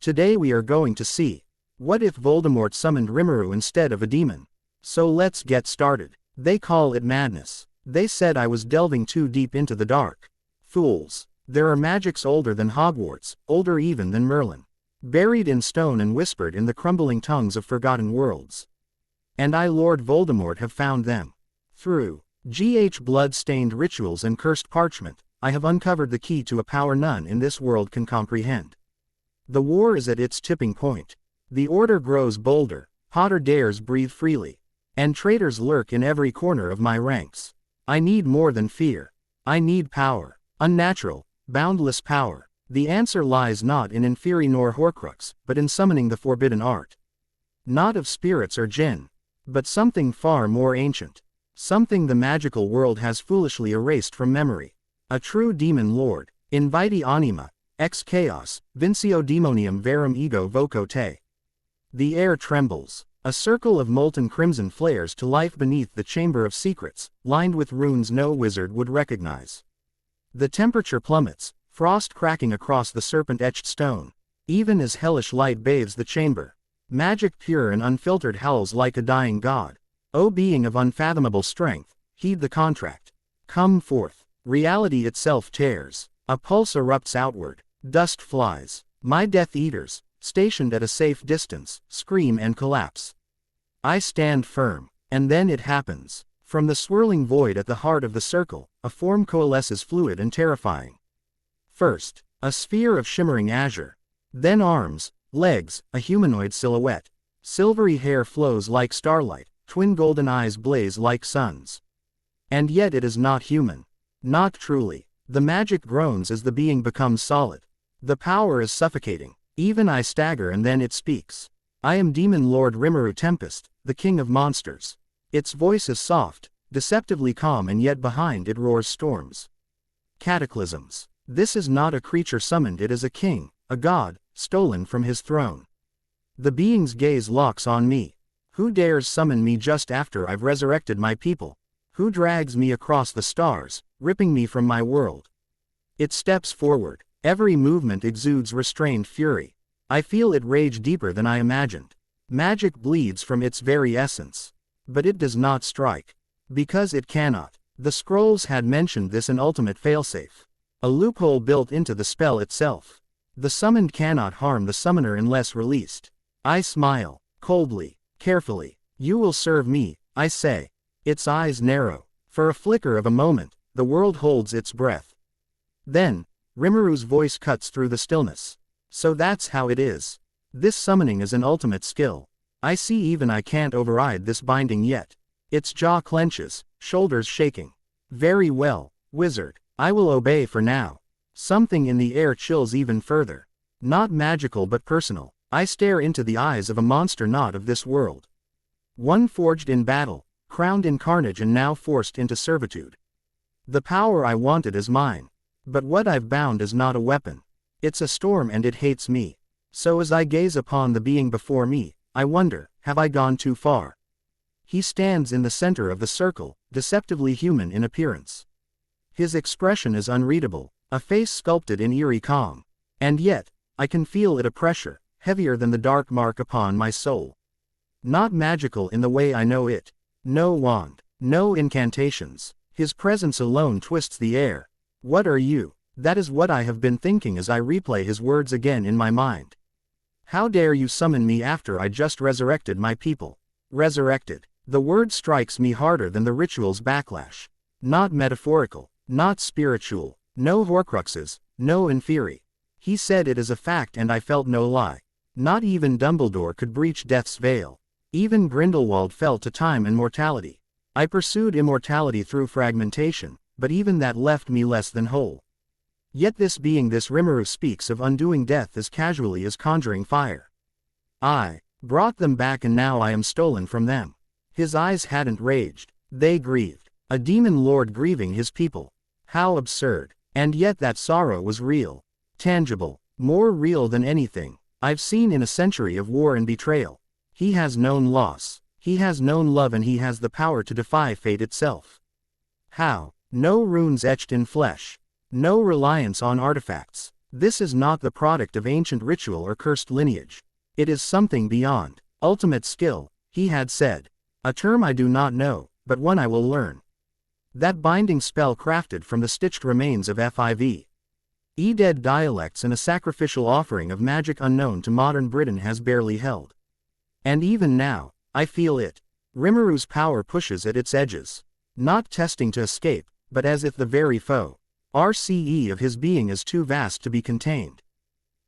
Today we are going to see. What if Voldemort summoned Rimuru instead of a demon? So let's get started. They call it madness. They said I was delving too deep into the dark. Fools. There are magics older than Hogwarts, older even than Merlin. Buried in stone and whispered in the crumbling tongues of forgotten worlds. And I, Lord Voldemort, have found them. Through blood-stained rituals and cursed parchment, I have uncovered the key to a power none in this world can comprehend. The war is at its tipping point. The Order grows bolder, Potter dares breathe freely, and traitors lurk in every corner of my ranks. I need more than fear. I need power. Unnatural, boundless power. The answer lies not in Inferi nor Horcrux, but in summoning the forbidden art. Not of spirits or jinn, but something far more ancient. Something the magical world has foolishly erased from memory. A true demon lord. Inviti anima, ex chaos, vinceo demonium verum ego voco te. The air trembles. A circle of molten crimson flares to life beneath the chamber of secrets, lined with runes no wizard would recognize. The temperature plummets, frost cracking across the serpent-etched stone, even as hellish light bathes the chamber. Magic pure and unfiltered howls like a dying god. O being of unfathomable strength, heed the contract. Come forth. Reality itself tears. A pulse erupts outward. Dust flies. My Death Eaters, stationed at a safe distance, scream and collapse. I stand firm. And then it happens. From the swirling void at the heart of the circle, a form coalesces fluid and terrifying. First, a sphere of shimmering azure. Then arms, legs, a humanoid silhouette. Silvery hair flows like starlight, twin golden eyes blaze like suns. And yet it is not human. Not truly. The magic groans as the being becomes solid. The power is suffocating. Even I stagger and then it speaks. I am Demon Lord Rimuru Tempest, the king of monsters. Its voice is soft, deceptively calm, and yet behind it roars storms. Cataclysms. This is not a creature summoned, it is a king, a god, stolen from his throne. The being's gaze locks on me. Who dares summon me just after I've resurrected my people? Who drags me across the stars, ripping me from my world? It steps forward. Every movement exudes restrained fury. I feel it rage deeper than I imagined. Magic bleeds from its very essence. But it does not strike. Because it cannot. The scrolls had mentioned this, an ultimate failsafe. A loophole built into the spell itself. The summoned cannot harm the summoner unless released. I smile, coldly, carefully. You will serve me, I say. Its eyes narrow. For a flicker of a moment, the world holds its breath. Then, Rimuru's voice cuts through the stillness. So that's how it is. This summoning is an ultimate skill. I see even I can't override this binding yet. Its jaw clenches, shoulders shaking. Very well, wizard. I will obey for now. Something in the air chills even further. Not magical but personal. I stare into the eyes of a monster not of this world. One forged in battle, crowned in carnage and now forced into servitude. The power I wanted is mine. But what I've bound is not a weapon. It's a storm and it hates me. So as I gaze upon the being before me, I wonder, have I gone too far? He stands in the center of the circle, deceptively human in appearance. His expression is unreadable, a face sculpted in eerie calm. And yet, I can feel it, a pressure, heavier than the dark mark upon my soul. Not magical in the way I know it. No wand, no incantations. His presence alone twists the air. What are you? That is what I have been thinking as I replay his words again in my mind. How dare you summon me after I just resurrected my people? Resurrected. The word strikes me harder than the ritual's backlash. Not metaphorical, not spiritual, no Horcruxes, no Inferi. He said it as a fact and I felt no lie. Not even Dumbledore could breach death's veil. Even Grindelwald fell to time and mortality. I pursued immortality through fragmentation, but even that left me less than whole. Yet this being, this Rimuru, speaks of undoing death as casually as conjuring fire. I brought them back and now I am stolen from them. His eyes hadn't raged, they grieved. A demon lord grieving his people. How absurd. And yet that sorrow was real. Tangible. More real than anything I've seen in a century of war and betrayal. He has known loss. He has known love, and he has the power to defy fate itself. How? No runes etched in flesh. No reliance on artifacts. This is not the product of ancient ritual or cursed lineage. It is something beyond. Ultimate skill, he had said. A term I do not know, but one I will learn. That binding spell crafted from the stitched remains of FIV. Dead dialects and a sacrificial offering of magic unknown to modern Britain has barely held. And even now, I feel it. Rimuru's power pushes at its edges. Not testing to escape, but as if the very foe. RCE of his being is too vast to be contained.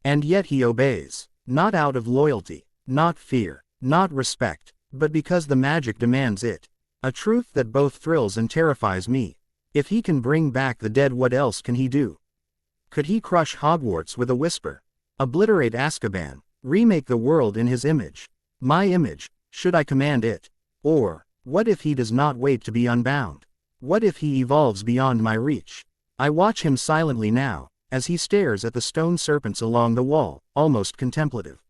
And yet he obeys. Not out of loyalty, not fear, not respect, but because the magic demands it. A truth that both thrills and terrifies me. If he can bring back the dead, what else can he do? Could he crush Hogwarts with a whisper? Obliterate Azkaban? Remake the world in his image? My image, should I command it? Or, what if he does not wait to be unbound? What if he evolves beyond my reach? I watch him silently now, as he stares at the stone serpents along the wall, almost contemplative.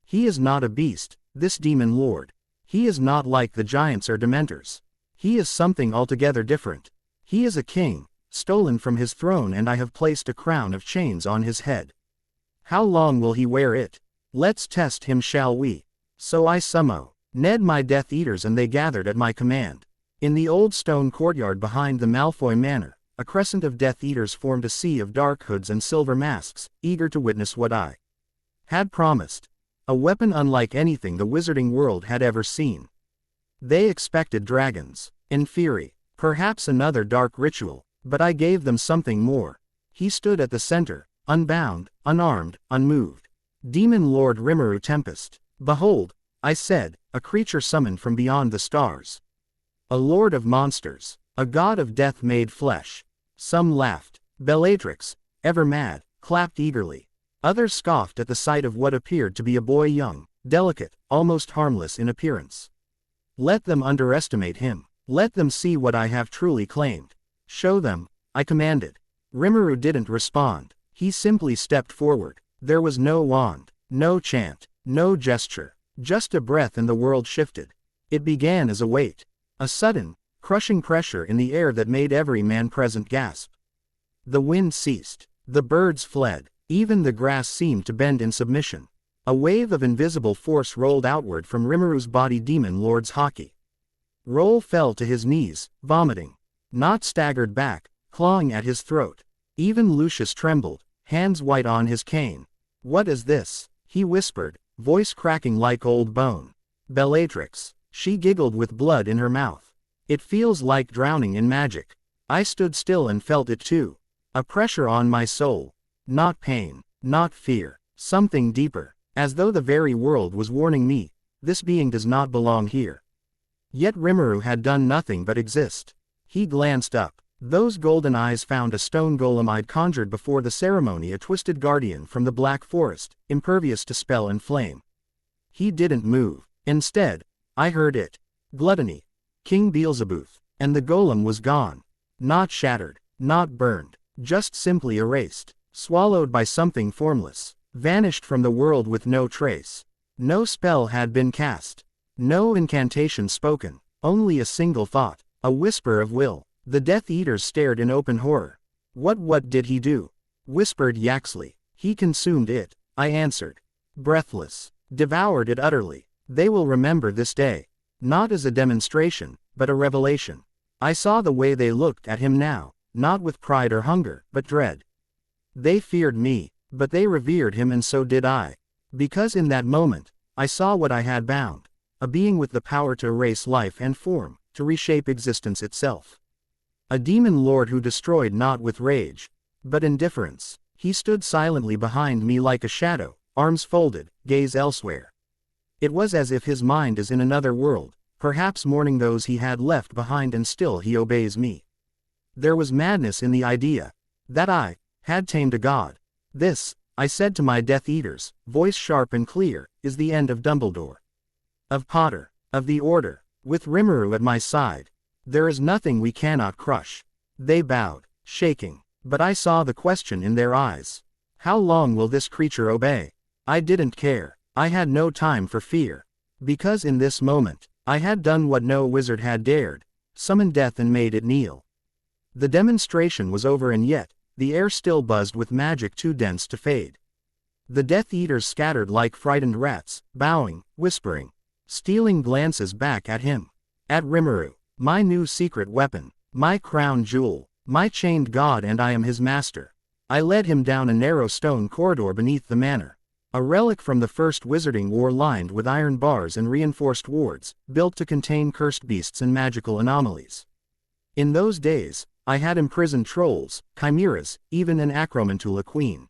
He is not a beast, this demon lord. He is not like the giants or dementors. He is something altogether different. He is a king, stolen from his throne, and I have placed a crown of chains on his head. How long will he wear it? Let's test him, shall we? So I summoned my Death Eaters, and they gathered at my command. In the old stone courtyard behind the Malfoy Manor, a crescent of Death Eaters formed a sea of dark hoods and silver masks, eager to witness what I had promised. A weapon unlike anything the wizarding world had ever seen. They expected dragons, in fury, perhaps another dark ritual, but I gave them something more. He stood at the center, unbound, unarmed, unmoved. Demon Lord Rimuru Tempest. Behold, I said, a creature summoned from beyond the stars. A lord of monsters, a god of death made flesh. Some laughed. Bellatrix, ever mad, clapped eagerly. Others scoffed at the sight of what appeared to be a boy, young, delicate, almost harmless in appearance. Let them underestimate him. Let them see what I have truly claimed. Show them, I commanded. Rimuru didn't respond. He simply stepped forward. There was no wand, no chant, no gesture, just a breath, and the world shifted. It began as a weight. A sudden, crushing pressure in the air that made every man present gasp. The wind ceased. The birds fled. Even the grass seemed to bend in submission. A wave of invisible force rolled outward from Rimuru's body. Demon Lord's hockey roll fell to his knees, vomiting. Not staggered back, clawing at his throat. Even Lucius trembled, hands white on his cane. What is this? He whispered, voice cracking like old bone. Bellatrix. She giggled with blood in her mouth. It feels like drowning in magic. I stood still and felt it too. A pressure on my soul. Not pain, not fear, something deeper, as though the very world was warning me, this being does not belong here. Yet Rimuru had done nothing but exist. He glanced up. Those golden eyes found a stone golem I'd conjured before the ceremony, a twisted guardian from the Black Forest, impervious to spell and flame. He didn't move. Instead, I heard it. Gluttony. King Beelzebub. And the golem was gone. Not shattered, not burned, just simply erased. Swallowed by something formless, vanished from the world with no trace. No spell had been cast. No incantation spoken, only a single thought, a whisper of will. The Death Eaters stared in open horror. What did he do? Whispered Yaxley. He consumed it, I answered. Breathless. Devoured it utterly. They will remember this day. Not as a demonstration, but a revelation. I saw the way they looked at him now, not with pride or hunger, but dread. They feared me, but they revered him, and so did I. Because in that moment, I saw what I had bound. A being with the power to erase life and form, to reshape existence itself. A demon lord who destroyed not with rage, but indifference. He stood silently behind me like a shadow, arms folded, gaze elsewhere. It was as if his mind is in another world, perhaps mourning those he had left behind, and still he obeys me. There was madness in the idea that I had tamed a god. This, I said to my Death Eaters, voice sharp and clear, is the end of Dumbledore. Of Potter. Of the Order. With Rimuru at my side. There is nothing we cannot crush. They bowed, shaking. But I saw the question in their eyes. How long will this creature obey? I didn't care. I had no time for fear. Because in this moment, I had done what no wizard had dared. Summoned death and made it kneel. The demonstration was over, and yet, the air still buzzed with magic too dense to fade. The Death Eaters scattered like frightened rats, bowing, whispering, stealing glances back at him. At Rimuru, my new secret weapon, my crown jewel, my chained god, and I am his master. I led him down a narrow stone corridor beneath the manor. A relic from the First Wizarding War lined with iron bars and reinforced wards, built to contain cursed beasts and magical anomalies. In those days, I had imprisoned trolls, chimeras, even an Acromantula queen.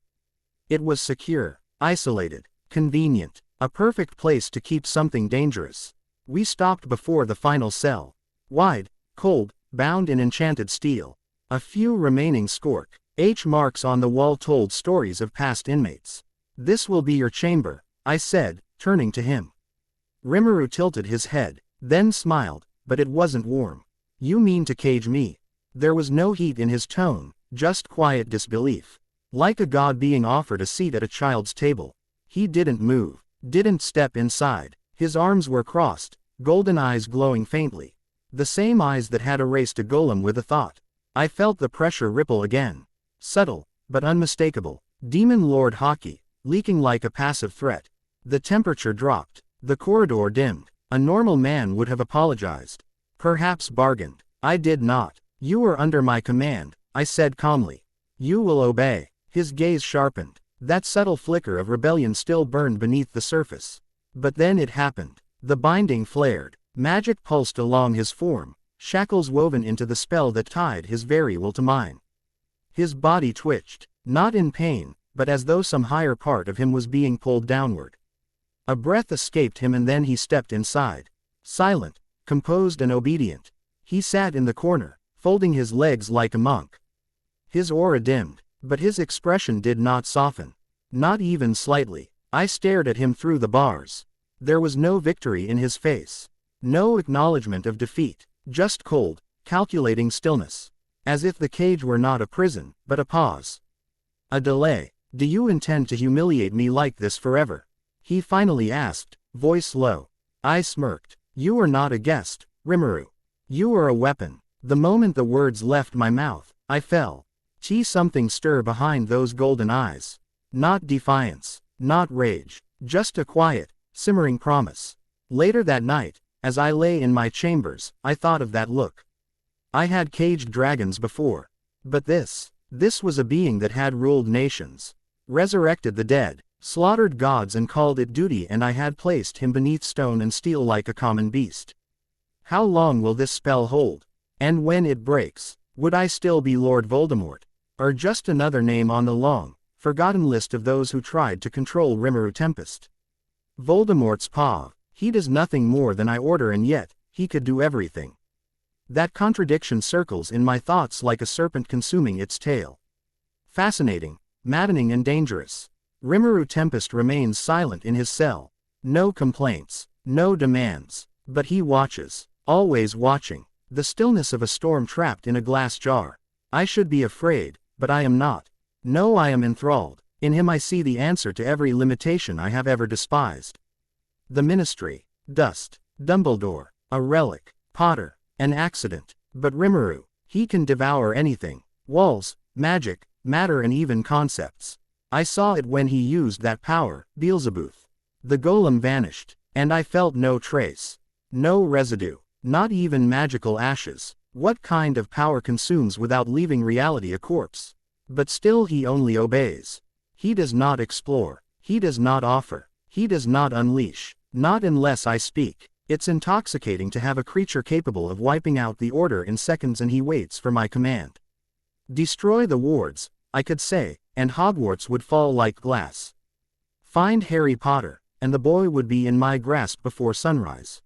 It was secure, isolated, convenient, a perfect place to keep something dangerous. We stopped before the final cell. Wide, cold, bound in enchanted steel. A few remaining scorch marks on the wall told stories of past inmates. "This will be your chamber," I said, turning to him. Rimuru tilted his head, then smiled, but it wasn't warm. "You mean to cage me?" There was no heat in his tone, just quiet disbelief. Like a god being offered a seat at a child's table. He didn't move, didn't step inside. His arms were crossed, golden eyes glowing faintly. The same eyes that had erased a golem with a thought. I felt the pressure ripple again. Subtle, but unmistakable. Demon Lord Haki, leaking like a passive threat. The temperature dropped. The corridor dimmed. A normal man would have apologized. Perhaps bargained. I did not. "You are under my command," I said calmly. "You will obey." His gaze sharpened. That subtle flicker of rebellion still burned beneath the surface. But then it happened. The binding flared. Magic pulsed along his form, shackles woven into the spell that tied his very will to mine. His body twitched, not in pain, but as though some higher part of him was being pulled downward. A breath escaped him and then he stepped inside. Silent, composed and obedient. He sat in the corner, folding his legs like a monk. His aura dimmed, but his expression did not soften. Not even slightly. I stared at him through the bars. There was no victory in his face. No acknowledgement of defeat. Just cold, calculating stillness. As if the cage were not a prison, but a pause. A delay. "Do you intend to humiliate me like this forever?" he finally asked, voice low. I smirked. "You are not a guest, Rimuru. You are a weapon." The moment the words left my mouth, I fell. Something stir behind those golden eyes. Not defiance, not rage, just a quiet, simmering promise. Later that night, as I lay in my chambers, I thought of that look. I had caged dragons before. But this was a being that had ruled nations. Resurrected the dead, slaughtered gods and called it duty, and I had placed him beneath stone and steel like a common beast. How long will this spell hold? And when it breaks, would I still be Lord Voldemort? Or just another name on the long, forgotten list of those who tried to control Rimuru Tempest? Voldemort's paw. He does nothing more than I order, and yet, he could do everything. That contradiction circles in my thoughts like a serpent consuming its tail. Fascinating, maddening and dangerous. Rimuru Tempest remains silent in his cell. No complaints, no demands. But he watches, always watching. The stillness of a storm trapped in a glass jar. I should be afraid, but I am not. No, I am enthralled. In him I see the answer to every limitation I have ever despised. The Ministry, dust, Dumbledore, a relic, Potter, an accident. But Rimuru, he can devour anything. Walls, magic, matter and even concepts. I saw it when he used that power, Beelzebub. The golem vanished, and I felt no trace. No residue, not even magical ashes. What kind of power consumes without leaving reality a corpse? But still he only obeys. He does not explore. He does not offer. He does not unleash. Not unless I speak. It's intoxicating to have a creature capable of wiping out the order in seconds, and he waits for my command. Destroy the wards, I could say, and Hogwarts would fall like glass. Find Harry Potter, and the boy would be in my grasp before sunrise.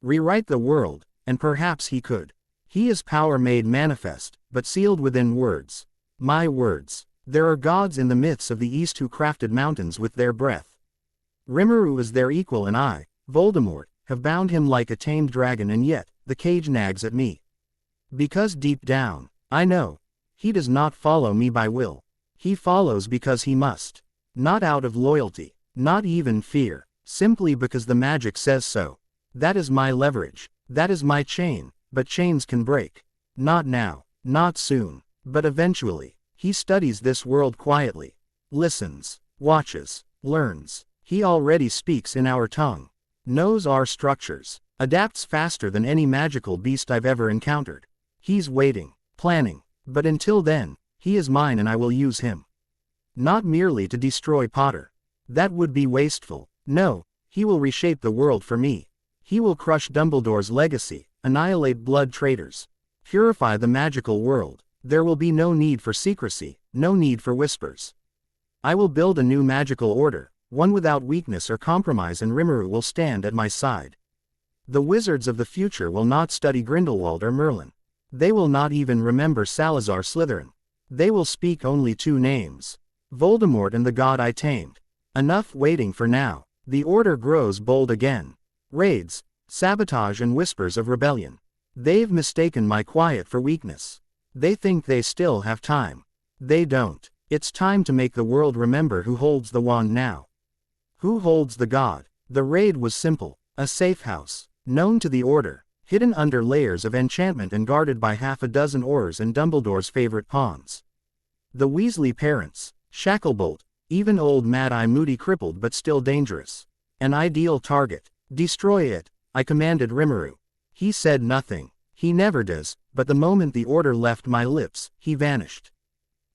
Rewrite the world, and perhaps he could. He is power made manifest, but sealed within words. My words. There are gods in the myths of the East who crafted mountains with their breath. Rimuru is their equal, and I, Voldemort, have bound him like a tamed dragon, and yet, the cage nags at me. Because deep down, I know, he does not follow me by will. He follows because he must. Not out of loyalty, not even fear, simply because the magic says so. That is my leverage, that is my chain, but chains can break. Not now, not soon, but eventually. He studies this world quietly. Listens, watches, learns. He already speaks in our tongue. Knows our structures. Adapts faster than any magical beast I've ever encountered. He's waiting, planning. But until then, he is mine and I will use him. Not merely to destroy Potter. That would be wasteful. No, he will reshape the world for me. He will crush Dumbledore's legacy, annihilate blood traitors, purify the magical world. There will be no need for secrecy, no need for whispers. I will build a new magical order, one without weakness or compromise, and Rimuru will stand at my side. The wizards of the future will not study Grindelwald or Merlin. They will not even remember Salazar Slytherin. They will speak only two names: Voldemort and the god I tamed. Enough waiting for now. The order grows bold again. Raids, sabotage and whispers of rebellion. They've mistaken my quiet for weakness. They think they still have time. They don't. It's time to make the world remember who holds the wand now. Who holds the god? The raid was simple. A safe house, known to the order, hidden under layers of enchantment and guarded by half a dozen Aurors and Dumbledore's favorite pawns. The Weasley parents, Shacklebolt, even old Mad-Eye Moody, crippled but still dangerous. An ideal target. Destroy it, I commanded Rimuru. He said nothing. He never does, but the moment the order left my lips, he vanished.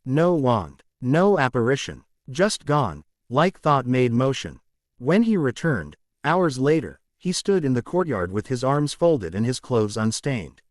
No wand, no apparition, just gone, like thought made motion. When he returned, hours later, he stood in the courtyard with his arms folded and his clothes unstained.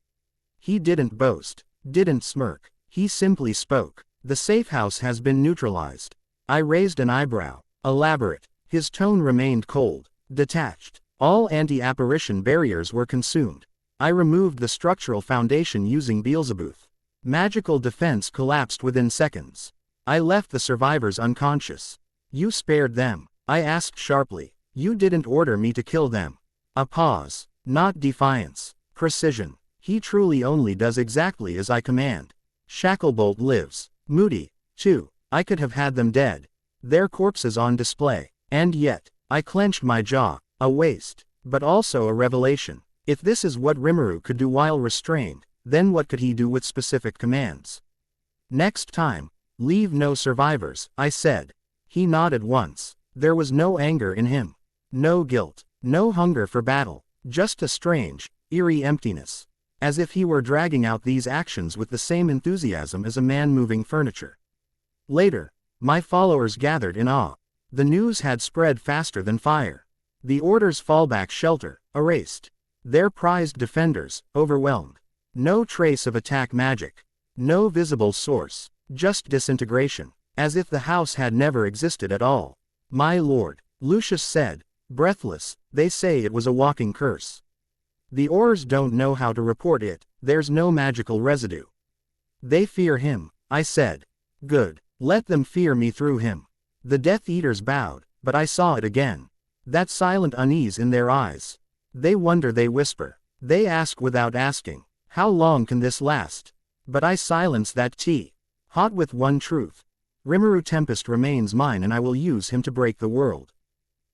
He didn't boast, didn't smirk. He simply spoke. The safe house has been neutralized. I raised an eyebrow. Elaborate. His tone remained cold, detached. All anti-apparition barriers were consumed. I removed the structural foundation using Beelzebub. Magical defense collapsed within seconds. I left the survivors unconscious. You spared them, I asked sharply. You didn't order me to kill them. A pause. Not defiance. Precision. He truly only does exactly as I command. Shacklebolt lives. Moody, too. I could have had them dead. Their corpses on display. And yet, I clenched my jaw. A waste. But also a revelation. If this is what Rimuru could do while restrained, then what could he do with specific commands? Next time, leave no survivors, I said. He nodded once. There was no anger in him. No guilt. No hunger for battle. Just a strange, eerie emptiness. As if he were dragging out these actions with the same enthusiasm as a man moving furniture. Later, my followers gathered in awe. The news had spread faster than fire. The Order's fallback shelter, erased. Their prized defenders, overwhelmed. No trace of attack magic. No visible source. Just disintegration. As if the house had never existed at all. My lord, Lucius said, breathless, they say it was a walking curse. The Aurors don't know how to report it, there's no magical residue. They fear him, I said. Good, let them fear me through him. The Death Eaters bowed, but I saw it again. That silent unease in their eyes. They wonder, they whisper. They ask without asking, how long can this last? But I silence that tea. Hot with one truth. Rimuru Tempest remains mine and I will use him to break the world.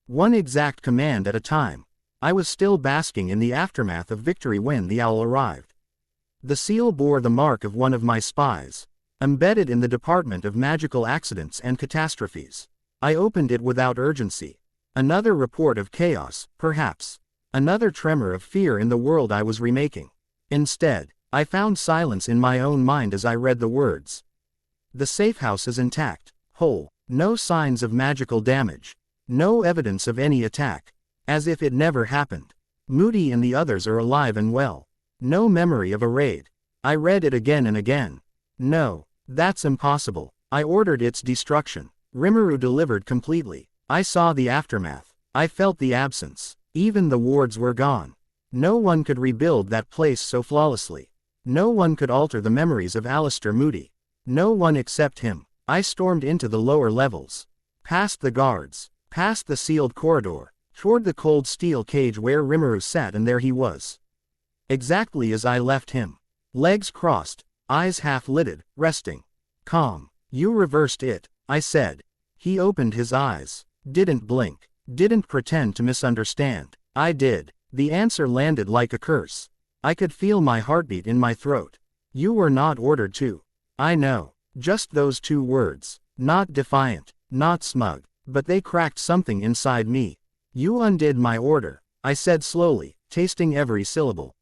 One exact command at a time. I was still basking in the aftermath of victory when the owl arrived. The seal bore the mark of one of my spies. Embedded in the Department of Magical Accidents and Catastrophes. I opened it without urgency. Another report of chaos, perhaps. Another tremor of fear in the world I was remaking. Instead, I found silence in my own mind as I read the words. The safe house is intact, whole, no signs of magical damage. No evidence of any attack. As if it never happened. Moody and the others are alive and well. No memory of a raid. I read it again and again. No, that's impossible. I ordered its destruction. Rimuru delivered completely. I saw the aftermath. I felt the absence. Even the wards were gone. No one could rebuild that place so flawlessly. No one could alter the memories of Alistair Moody. No one except him. I stormed into the lower levels. Past the guards. Past the sealed corridor. Toward the cold steel cage where Rimuru sat, and there he was. Exactly as I left him. Legs crossed. Eyes half-lidded, resting. Calm. You reversed it, I said. He opened his eyes. Didn't blink. Didn't pretend to misunderstand. I did. The answer landed like a curse. I could feel my heartbeat in my throat. You were not ordered to. I know. Just those 2 words. Not defiant, not smug, but they cracked something inside me. You undid my order, I said slowly, tasting every syllable.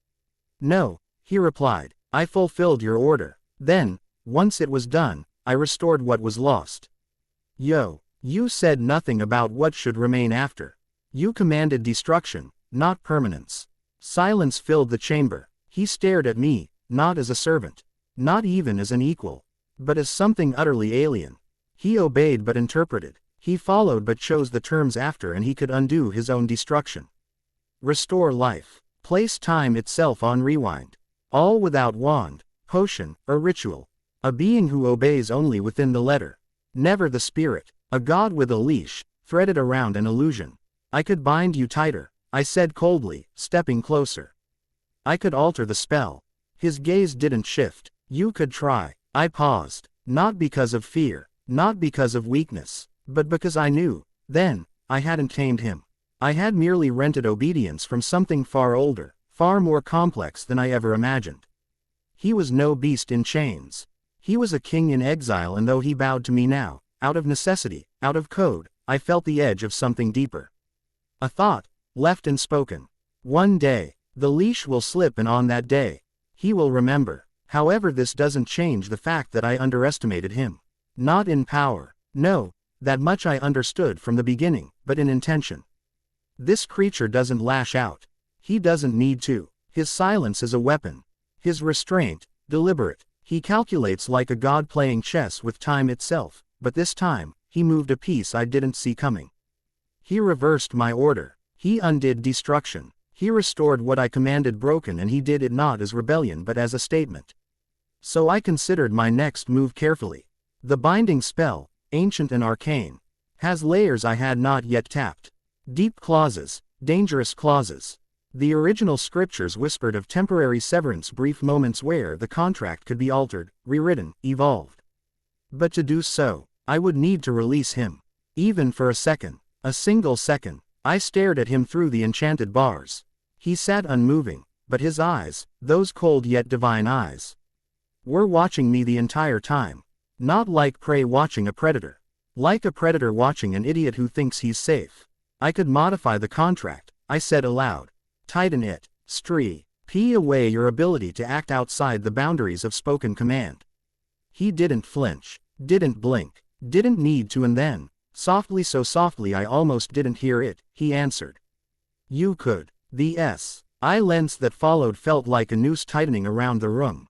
No, he replied, I fulfilled your order. Then, once it was done, I restored what was lost. You said nothing about what should remain after. You commanded destruction, not permanence. Silence filled the chamber. He stared at me, not as a servant, not even as an equal, but as something utterly alien. He obeyed but interpreted. He followed but chose the terms after, and he could undo his own destruction. Restore life. Place time itself on rewind. All without wand, potion, or ritual. A being who obeys only within the letter. Never the spirit. A god with a leash, threaded around an illusion. I could bind you tighter, I said coldly, stepping closer. I could alter the spell. His gaze didn't shift. You could try. I paused. Not because of fear, not because of weakness, but because I knew, then, I hadn't tamed him. I had merely rented obedience from something far older, far more complex than I ever imagined. He was no beast in chains. He was a king in exile, and though he bowed to me now, out of necessity, out of code, I felt the edge of something deeper. A thought, left unspoken. One day, the leash will slip, and on that day, he will remember. However, this doesn't change the fact that I underestimated him. Not in power. No, that much I understood from the beginning, but in intention. This creature doesn't lash out. He doesn't need to. His silence is a weapon. His restraint, deliberate. He calculates like a god playing chess with time itself, but this time, he moved a piece I didn't see coming. He reversed my order. He undid destruction. He restored what I commanded broken, and he did it not as rebellion but as a statement. So I considered my next move carefully. The binding spell, ancient and arcane, has layers I had not yet tapped. Deep clauses, dangerous clauses. The original scriptures whispered of temporary severance, brief moments where the contract could be altered, rewritten, evolved. But to do so, I would need to release him. Even for a second, a single second. I stared at him through the enchanted bars. He sat unmoving, but his eyes, those cold yet divine eyes, were watching me the entire time. Not like prey watching a predator. Like a predator watching an idiot who thinks he's safe. I could modify the contract, I said aloud. Tighten it. Pee away your ability to act outside the boundaries of spoken command. He didn't flinch, didn't blink, didn't need to, and then, softly, so softly I almost didn't hear it, he answered. You could. The silence that followed felt like a noose tightening around the room.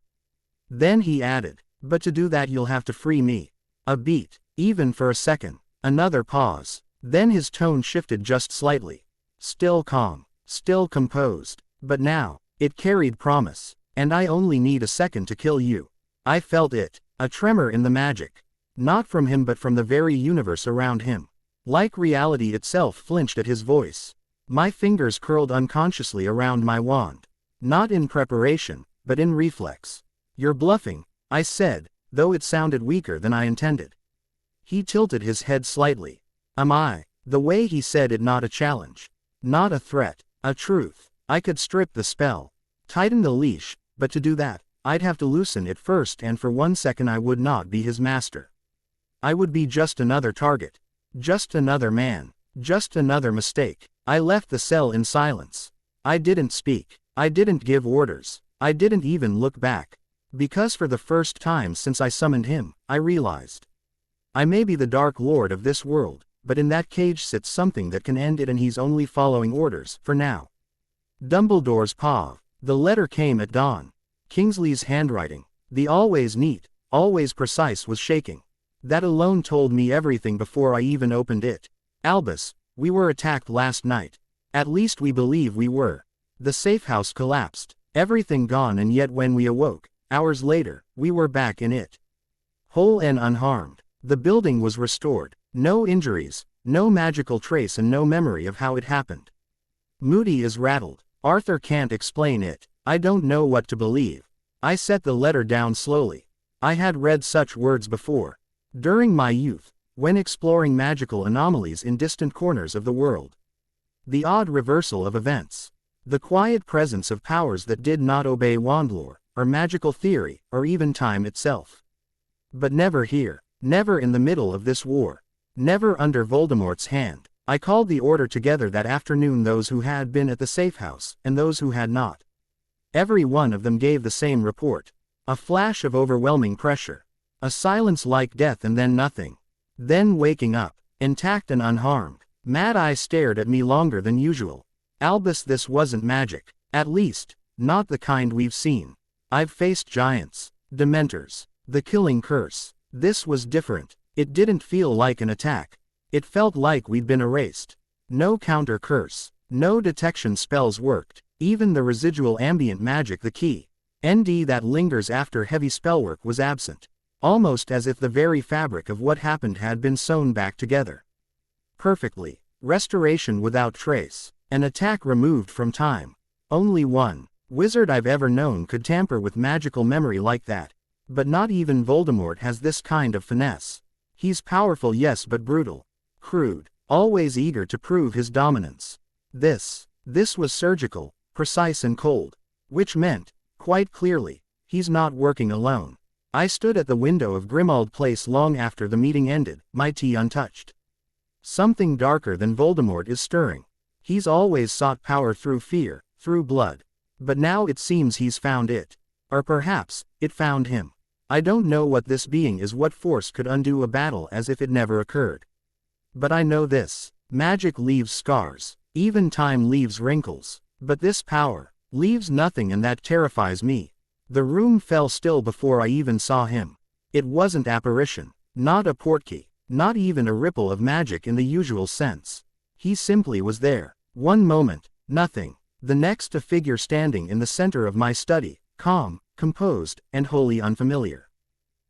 Then he added, but to do that you'll have to free me. A beat, even for a second. Another pause. Then his tone shifted just slightly. Still calm, still composed, but now, it carried promise. And I only need a second to kill you. I felt it, a tremor in the magic. Not from him but from the very universe around him. Like reality itself flinched at his voice. My fingers curled unconsciously around my wand. Not in preparation, but in reflex. You're bluffing, I said, though it sounded weaker than I intended. He tilted his head slightly. Am I? The way he said it, not a challenge. Not a threat, a truth. I could strip the spell. Tighten the leash, but to do that, I'd have to loosen it first, and for 1 second I would not be his master. I would be just another target. Just another man. Just another mistake. I left the cell in silence. I didn't speak. I didn't give orders. I didn't even look back. Because for the first time since I summoned him, I realized. I may be the Dark Lord of this world, but in that cage sits something that can end it, and he's only following orders, for now. Dumbledore's paw. The letter came at dawn. Kingsley's handwriting, the always neat, always precise, was shaking. That alone told me everything before I even opened it. Albus, we were attacked last night. At least we believe we were. The safe house collapsed. Everything gone, and yet when we awoke, hours later, we were back in it. Whole and unharmed. The building was restored. No injuries, no magical trace, and no memory of how it happened. Moody is rattled. Arthur can't explain it. I don't know what to believe. I set the letter down slowly. I had read such words before. During my youth, when exploring magical anomalies in distant corners of the world. The odd reversal of events. The quiet presence of powers that did not obey wandlore, or magical theory, or even time itself. But never here. Never in the middle of this war. Never under Voldemort's hand. I called the order together that afternoon, those who had been at the safe house, and those who had not. Every one of them gave the same report. A flash of overwhelming pressure. A silence like death, and then nothing. Then waking up, intact and unharmed. Mad Eye stared at me longer than usual. Albus, this wasn't magic. At least, not the kind we've seen. I've faced giants, dementors, the killing curse. This was different. It didn't feel like an attack. It felt like we'd been erased. No counter curse. No detection spells worked. Even the residual ambient magic, the key ND that lingers after heavy spellwork, was absent. Almost as if the very fabric of what happened had been sewn back together. Perfectly. Restoration without trace. An attack removed from time. Only one wizard I've ever known could tamper with magical memory like that. But not even Voldemort has this kind of finesse. He's powerful, yes, but brutal. Crude. Always eager to prove his dominance. This was surgical, precise and cold. Which meant, quite clearly, he's not working alone. I stood at the window of Grimmauld Place long after the meeting ended, my tea untouched. Something darker than Voldemort is stirring. He's always sought power through fear, through blood. But now it seems he's found it. Or perhaps, it found him. I don't know what this being is, what force could undo a battle as if it never occurred. But I know this. Magic leaves scars. Even time leaves wrinkles. But this power leaves nothing, and that terrifies me. The room fell still before I even saw him. It wasn't apparition. Not a portkey. Not even a ripple of magic in the usual sense. He simply was there. One moment, nothing. The next, a figure standing in the center of my study, calm, composed, and wholly unfamiliar.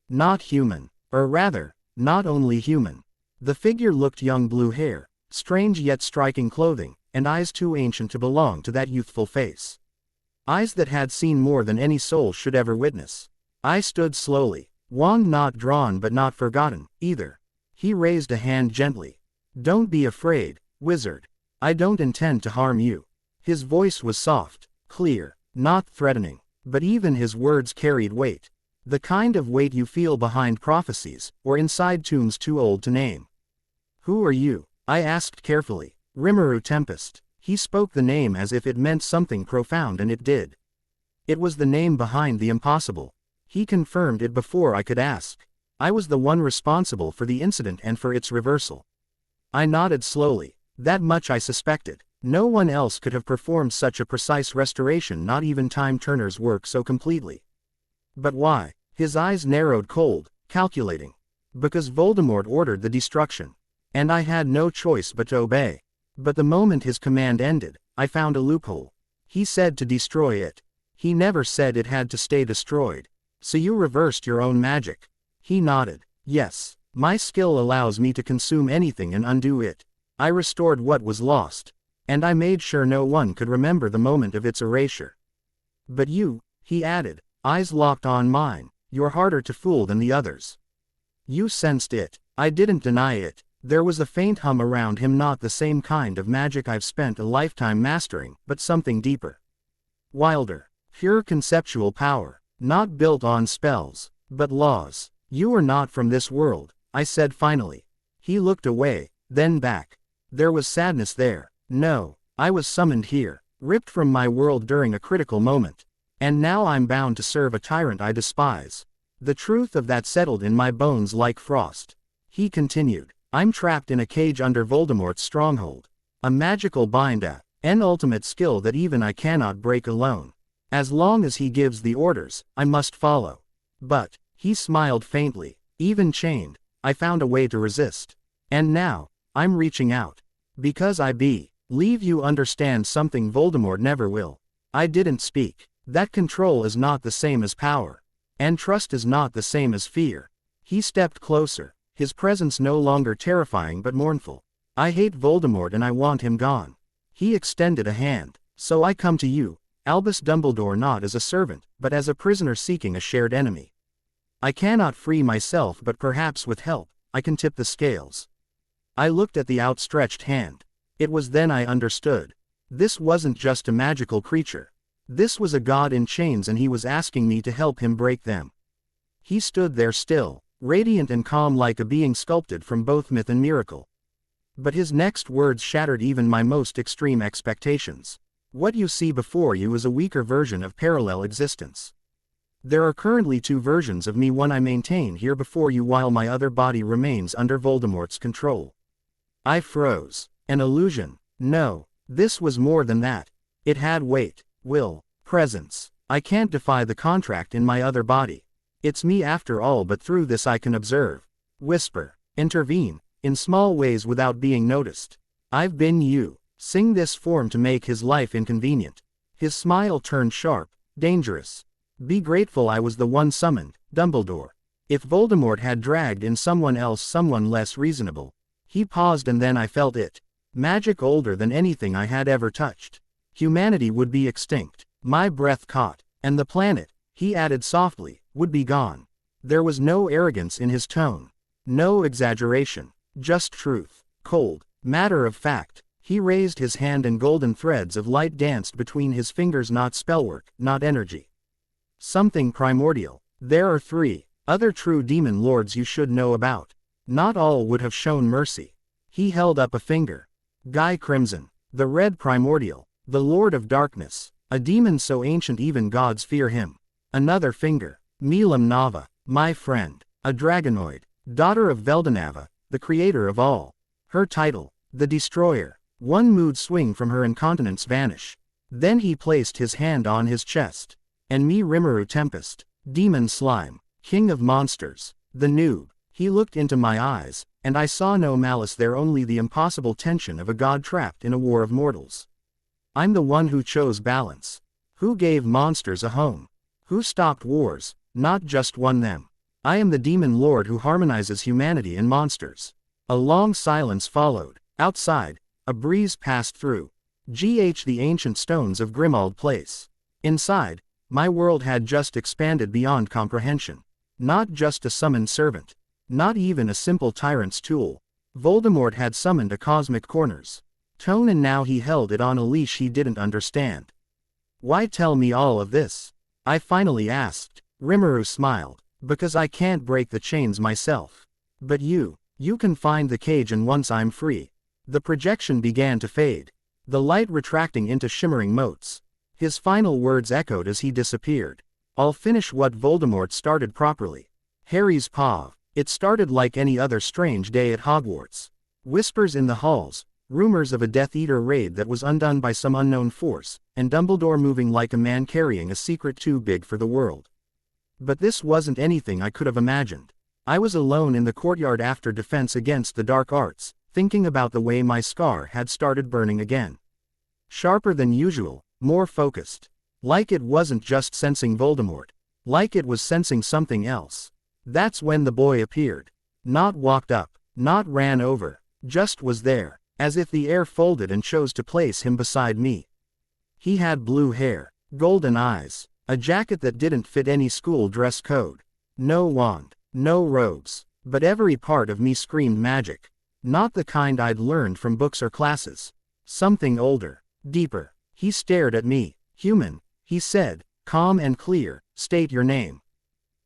Not human. Or rather, not only human. The figure looked young, blue hair, strange yet striking clothing, and eyes too ancient to belong to that youthful face. Eyes that had seen more than any soul should ever witness. I stood slowly. Wand not drawn but not forgotten, either. He raised a hand gently. Don't be afraid, wizard. I don't intend to harm you. His voice was soft, clear, not threatening. But even his words carried weight. The kind of weight you feel behind prophecies, or inside tombs too old to name. Who are you? I asked carefully. Rimuru Tempest. He spoke the name as if it meant something profound, and it did. It was the name behind the impossible. He confirmed it before I could ask. I was the one responsible for the incident and for its reversal. I nodded slowly. That much I suspected. No one else could have performed such a precise restoration, not even Time Turner's work so completely. But why? His eyes narrowed, cold, calculating. Because Voldemort ordered the destruction. And I had no choice but to obey. But the moment his command ended, I found a loophole. He said to destroy it. He never said it had to stay destroyed. So you reversed your own magic. He nodded. Yes, my skill allows me to consume anything and undo it. I restored what was lost. And I made sure no one could remember the moment of its erasure. But you, he added, eyes locked on mine, you're harder to fool than the others. You sensed it. I didn't deny it. There was a faint hum around him, not the same kind of magic I've spent a lifetime mastering, but something deeper. Wilder. Pure conceptual power. Not built on spells, but laws. You are not from this world, I said finally. He looked away, then back. There was sadness there. No, I was summoned here, ripped from my world during a critical moment. And now I'm bound to serve a tyrant I despise. The truth of that settled in my bones like frost. He continued. I'm trapped in a cage under Voldemort's stronghold. A magical bind-up, an ultimate skill that even I cannot break alone. As long as he gives the orders, I must follow. But, he smiled faintly, even chained, I found a way to resist. And now, I'm reaching out. Because I believe you understand something Voldemort never will. I didn't speak. That control is not the same as power. And trust is not the same as fear. He stepped closer. His presence no longer terrifying but mournful. I hate Voldemort and I want him gone. He extended a hand. So I come to you, Albus Dumbledore, not as a servant, but as a prisoner seeking a shared enemy. I cannot free myself, but perhaps with help, I can tip the scales. I looked at the outstretched hand. It was then I understood. This wasn't just a magical creature. This was a god in chains, and he was asking me to help him break them. He stood there still, radiant and calm like a being sculpted from both myth and miracle. But his next words shattered even my most extreme expectations. What you see before you is a weaker version of parallel existence. There are currently two versions of me, one I maintain here before you while my other body remains under Voldemort's control. I froze. An illusion? No, this was more than that. It had weight, will, presence. I can't defy the contract in my other body. It's me after all, but through this I can observe, whisper, intervene, in small ways without being noticed. I've been you. Sing this form to make his life inconvenient. His smile turned sharp, dangerous. Be grateful I was the one summoned, Dumbledore. If Voldemort had dragged in someone else, someone less reasonable. He paused and then I felt it. Magic older than anything I had ever touched. Humanity would be extinct. My breath caught. And the planet, he added softly, would be gone. There was no arrogance in his tone. No exaggeration. Just truth. Cold. Matter of fact. He raised his hand and golden threads of light danced between his fingers, not spellwork, not energy. Something primordial. There are 3 other true demon lords you should know about. Not all would have shown mercy. He held up a finger. Guy Crimson. The red primordial. The Lord of Darkness. A demon so ancient even gods fear him. Another finger. Milam Nava. My friend. A dragonoid. Daughter of Veldanava, the creator of all. Her title. The Destroyer. One mood swing from her incontinence vanish. Then he placed his hand on his chest. And me Rimuru Tempest. Demon Slime. King of Monsters. The noob. He looked into my eyes, and I saw no malice there, only the impossible tension of a god trapped in a war of mortals. I'm the one who chose balance. Who gave monsters a home. Who stopped wars, not just won them. I am the demon lord who harmonizes humanity and monsters. A long silence followed. Outside, a breeze passed through. The ancient stones of Grimmauld Place. Inside, my world had just expanded beyond comprehension. Not just a summoned servant. Not even a simple tyrant's tool. Voldemort had summoned a cosmic corners tone, and now he held it on a leash he didn't understand. Why tell me all of this? I finally asked. Rimuru smiled. Because I can't break the chains myself. But you can find the cage, and once I'm free. The projection began to fade. The light retracting into shimmering motes. His final words echoed as he disappeared. I'll finish what Voldemort started properly. Harry's paw. It started like any other strange day at Hogwarts. Whispers in the halls, rumors of a Death Eater raid that was undone by some unknown force, and Dumbledore moving like a man carrying a secret too big for the world. But this wasn't anything I could have imagined. I was alone in the courtyard after Defense Against the Dark Arts, thinking about the way my scar had started burning again. Sharper than usual, more focused. Like it wasn't just sensing Voldemort. Like it was sensing something else. That's when the boy appeared. Not walked up, not ran over, just was there, as if the air folded and chose to place him beside me. He had blue hair, golden eyes, a jacket that didn't fit any school dress code. No wand, no robes, but every part of me screamed magic. Not the kind I'd learned from books or classes. Something older, deeper. He stared at me. Human, he said, calm and clear, state your name.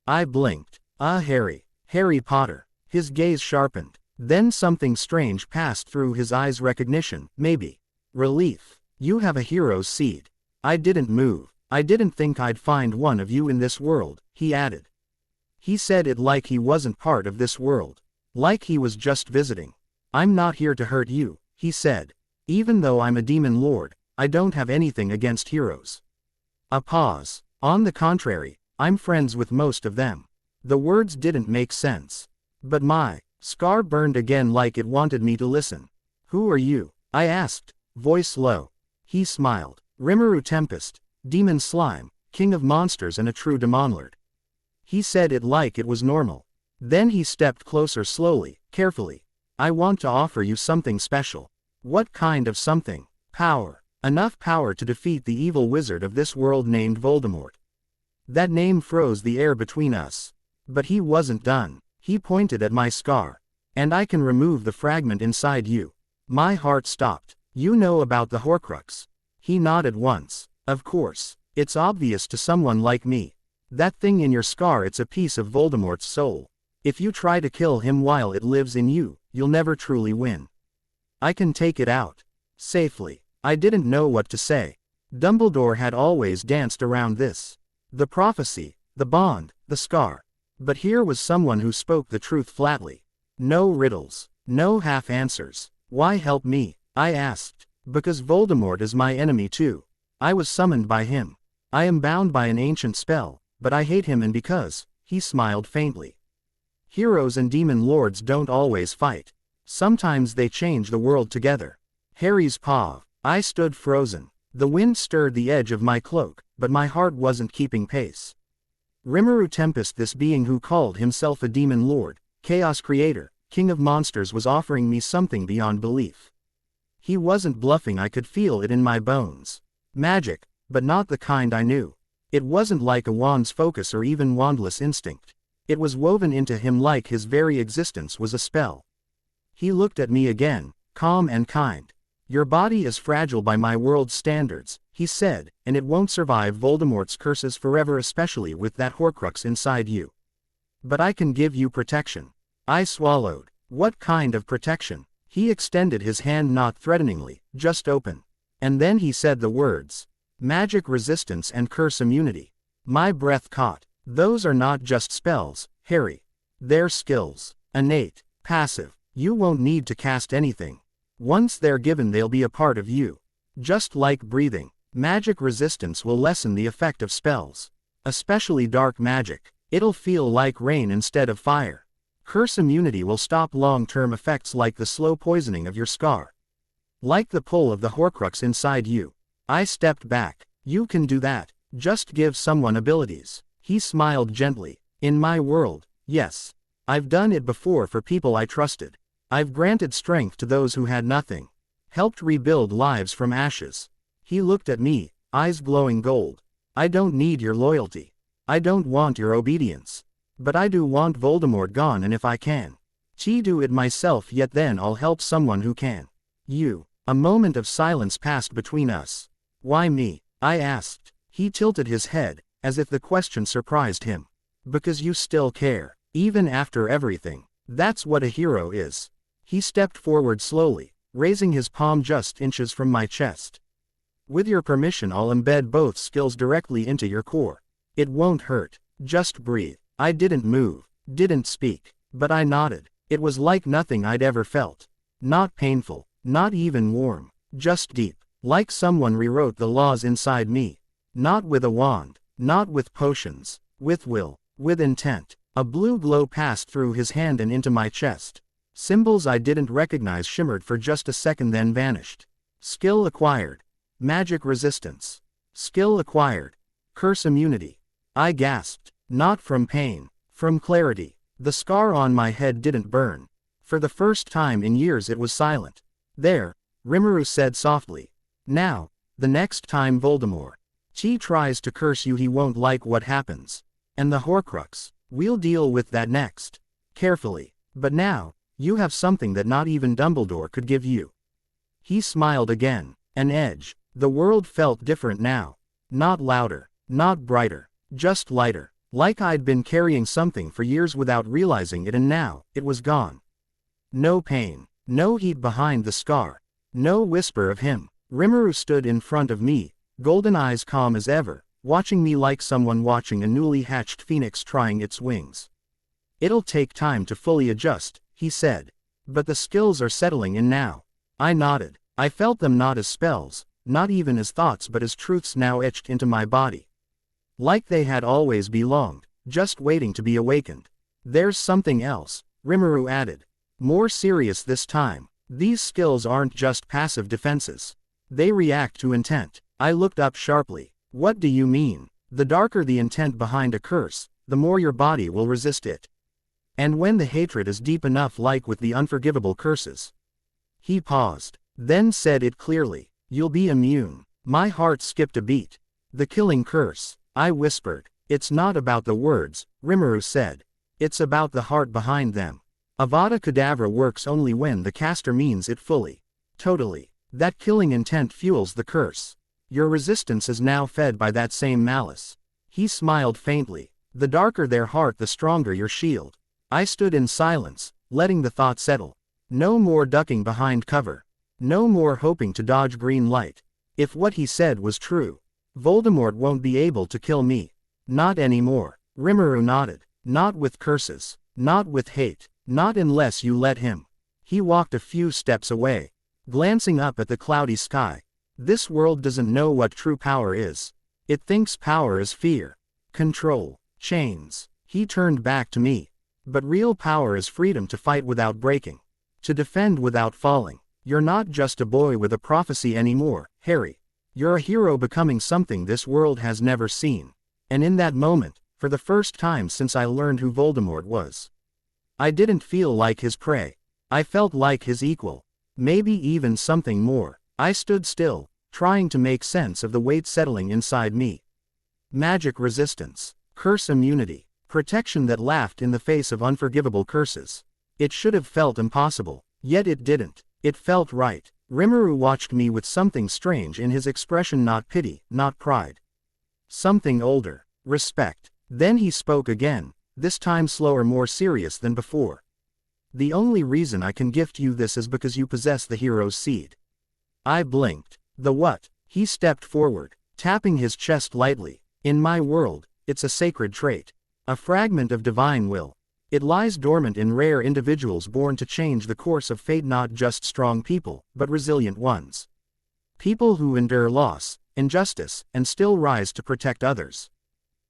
I blinked. Harry. Harry Potter. His gaze sharpened. Then something strange passed through his eyes. Recognition, maybe. Relief. You have a hero's seed. I didn't move. I didn't think I'd find one of you in this world, he added. He said it like he wasn't part of this world. Like he was just visiting. I'm not here to hurt you, he said. Even though I'm a demon lord, I don't have anything against heroes. A pause. On the contrary, I'm friends with most of them. The words didn't make sense. But my scar burned again like it wanted me to listen. Who are you? I asked, voice low. He smiled. Rimuru Tempest, Demon Slime, King of Monsters and a true demonlord. He said it like it was normal. Then he stepped closer slowly, carefully. I want to offer you something special. What kind of something? Power. Enough power to defeat the evil wizard of this world named Voldemort. That name froze the air between us. But he wasn't done. He pointed at my scar. And I can remove the fragment inside you. My heart stopped. You know about the Horcrux. He nodded once. Of course. It's obvious to someone like me. That thing in your scar, it's a piece of Voldemort's soul. If you try to kill him while it lives in you, you'll never truly win. I can take it out. Safely. I didn't know what to say. Dumbledore had always danced around this. The prophecy, the bond, the scar. But here was someone who spoke the truth flatly. No riddles. No half answers. Why help me? I asked. Because Voldemort is my enemy too. I was summoned by him. I am bound by an ancient spell, but I hate him, and because, he smiled faintly. Heroes and demon lords don't always fight. Sometimes they change the world together. Harry's paw. I stood frozen. The wind stirred the edge of my cloak, but my heart wasn't keeping pace. Rimuru Tempest, this being who called himself a demon lord, chaos creator, king of monsters, was offering me something beyond belief. He wasn't bluffing, I could feel it in my bones. Magic, but not the kind I knew. It wasn't like a wand's focus or even wandless instinct. It was woven into him like his very existence was a spell. He looked at me again, calm and kind. Your body is fragile by my world's standards, he said, and it won't survive Voldemort's curses forever, especially with that Horcrux inside you. But I can give you protection. I swallowed. What kind of protection? He extended his hand, not threateningly, just open. And then he said the words. Magic resistance and curse immunity. My breath caught. Those are not just spells, Harry. They're skills. Innate. Passive. You won't need to cast anything. Once they're given, they'll be a part of you. Just like breathing. Magic resistance will lessen the effect of spells. Especially dark magic. It'll feel like rain instead of fire. Curse immunity will stop long-term effects like the slow poisoning of your scar. Like the pull of the Horcrux inside you. I stepped back. You can do that. Just give someone abilities. He smiled gently. In my world, yes. I've done it before for people I trusted. I've granted strength to those who had nothing. Helped rebuild lives from ashes. He looked at me, eyes glowing gold. I don't need your loyalty. I don't want your obedience. But I do want Voldemort gone, and if I can do it myself, yet then I'll help someone who can. You. A moment of silence passed between us. Why me? I asked. He tilted his head, as if the question surprised him. Because you still care. Even after everything. That's what a hero is. He stepped forward slowly, raising his palm just inches from my chest. With your permission, I'll embed both skills directly into your core. It won't hurt. Just breathe. I didn't move, didn't speak, but I nodded. It was like nothing I'd ever felt. Not painful, not even warm, just deep, like someone rewrote the laws inside me. Not with a wand, not with potions, with will, with intent. A blue glow passed through his hand and into my chest. Symbols I didn't recognize shimmered for just a second, then vanished. Skill acquired. Magic resistance. Skill acquired. Curse immunity. I gasped. Not from pain. From clarity. The scar on my head didn't burn. For the first time in years it was silent. There, Rimuru said softly. Now, the next time Voldemort tries to curse you, he won't like what happens. And the Horcrux. We'll deal with that next. Carefully. But now, you have something that not even Dumbledore could give you. He smiled again. An edge. The world felt different now. Not louder. Not brighter. Just lighter. Like I'd been carrying something for years without realizing it, and now, it was gone. No pain. No heat behind the scar. No whisper of him. Rimuru stood in front of me, golden eyes calm as ever, watching me like someone watching a newly hatched phoenix trying its wings. It'll take time to fully adjust, he said. But the skills are settling in now. I nodded. I felt them not as spells, not even as thoughts, but as truths now etched into my body. Like they had always belonged, just waiting to be awakened. There's something else, Rimuru added. More serious this time. These skills aren't just passive defenses. They react to intent. I looked up sharply. What do you mean? The darker the intent behind a curse, the more your body will resist it. And when the hatred is deep enough, like with the unforgivable curses. He paused, then said it clearly. You'll be immune. My heart skipped a beat. The killing curse, I whispered. It's not about the words, Rimuru said. It's about the heart behind them. Avada Kedavra works only when the caster means it fully. Totally. That killing intent fuels the curse. Your resistance is now fed by that same malice. He smiled faintly. The darker their heart, the stronger your shield. I stood in silence, letting the thought settle. No more ducking behind cover. No more hoping to dodge green light. If what he said was true, Voldemort won't be able to kill me. Not anymore. Rimuru nodded. Not with curses. Not with hate. Not unless you let him. He walked a few steps away, glancing up at the cloudy sky. This world doesn't know what true power is. It thinks power is fear, control, chains. He turned back to me. But real power is freedom to fight without breaking. To defend without falling. You're not just a boy with a prophecy anymore, Harry. You're a hero becoming something this world has never seen. And in that moment, for the first time since I learned who Voldemort was, I didn't feel like his prey. I felt like his equal. Maybe even something more. I stood still, trying to make sense of the weight settling inside me. Magic resistance. Curse immunity. Protection that laughed in the face of unforgivable curses. It should have felt impossible, yet it didn't. It felt right. Rimuru watched me with something strange in his expression, not pity, not pride. Something older. Respect. Then he spoke again, this time slower, more serious than before. The only reason I can gift you this is because you possess the hero's seed. I blinked. The what? He stepped forward, tapping his chest lightly. In my world, it's a sacred trait. A fragment of divine will. It lies dormant in rare individuals born to change the course of fate, not just strong people, but resilient ones. People who endure loss, injustice, and still rise to protect others.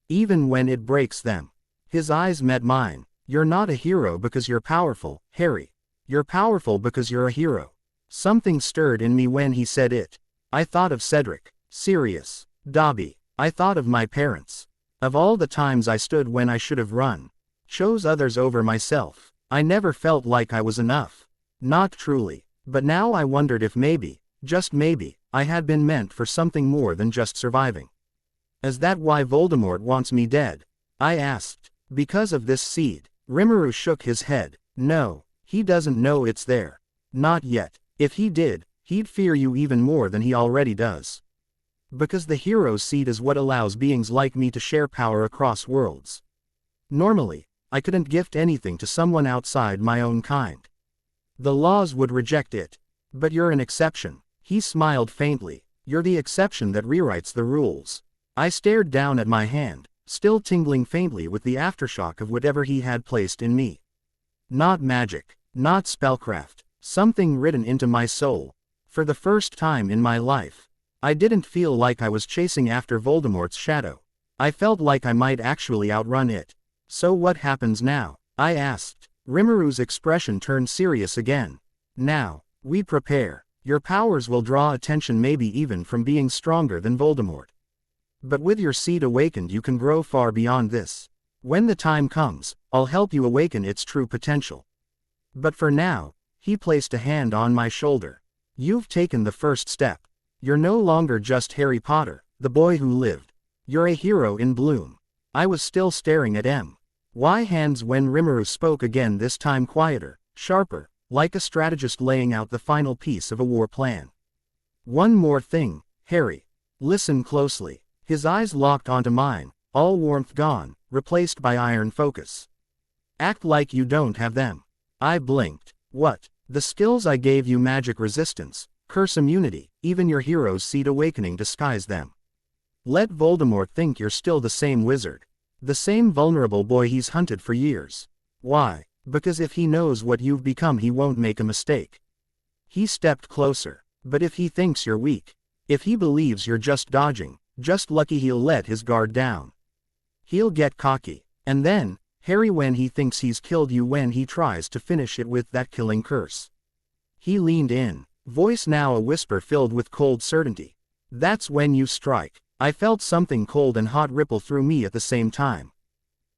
Even when it breaks them. His eyes met mine. You're not a hero because you're powerful, Harry. You're powerful because you're a hero. Something stirred in me when he said it. I thought of Cedric, Sirius, Dobby. I thought of my parents. Of all the times I stood when I should have run. Chose others over myself. I never felt like I was enough. Not truly. But now I wondered if maybe, just maybe, I had been meant for something more than just surviving. Is that why Voldemort wants me dead? I asked. Because of this seed. Rimuru shook his head. No, he doesn't know it's there. Not yet. If he did, he'd fear you even more than he already does. Because the hero's seed is what allows beings like me to share power across worlds. Normally, I couldn't gift anything to someone outside my own kind. The laws would reject it. But you're an exception. He smiled faintly. You're the exception that rewrites the rules. I stared down at my hand, still tingling faintly with the aftershock of whatever he had placed in me. Not magic, not spellcraft, something written into my soul. For the first time in my life, I didn't feel like I was chasing after Voldemort's shadow. I felt like I might actually outrun it. So what happens now? I asked. Rimuru's expression turned serious again. Now, we prepare. Your powers will draw attention, maybe even from being stronger than Voldemort. But with your seed awakened you can grow far beyond this. When the time comes, I'll help you awaken its true potential. But for now, he placed a hand on my shoulder. You've taken the first step. You're no longer just Harry Potter, the boy who lived. You're a hero in bloom. I was still staring at M.Y. hands when Rimuru spoke again, this time quieter, sharper, like a strategist laying out the final piece of a war plan. One more thing, Harry. Listen closely. His eyes locked onto mine, all warmth gone, replaced by iron focus. Act like you don't have them. I blinked. What? The skills I gave you, magic resistance, curse immunity, even your hero's seed awakening disguise them. Let Voldemort think you're still the same wizard. The same vulnerable boy he's hunted for years. Why? Because if he knows what you've become he won't make a mistake. He stepped closer. But if he thinks you're weak, if he believes you're just dodging, just lucky, he'll let his guard down. He'll get cocky. And then, Harry, when he thinks he's killed you, when he tries to finish it with that killing curse. He leaned in, voice now a whisper filled with cold certainty. That's when you strike. I felt something cold and hot ripple through me at the same time.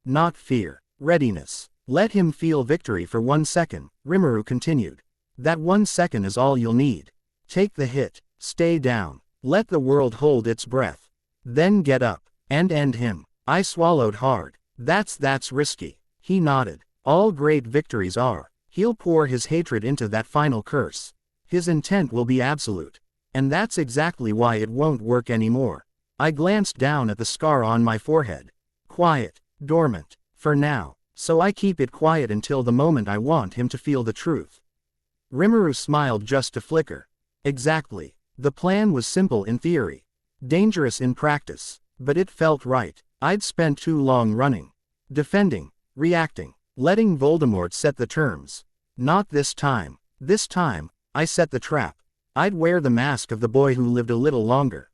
Not fear. Readiness. Let him feel victory for 1 second, Rimuru continued. That 1 second is all you'll need. Take the hit. Stay down. Let the world hold its breath. Then get up. And end him. I swallowed hard. That's risky. He nodded. All great victories are. He'll pour his hatred into that final curse. His intent will be absolute. And that's exactly why it won't work anymore. I glanced down at the scar on my forehead. Quiet. Dormant. For now. So I keep it quiet until the moment I want him to feel the truth. Rimuru smiled just a flicker. Exactly. The plan was simple in theory. Dangerous in practice. But it felt right. I'd spent too long running. Defending. Reacting. Letting Voldemort set the terms. Not this time. This time, I set the trap. I'd wear the mask of the boy who lived a little longer.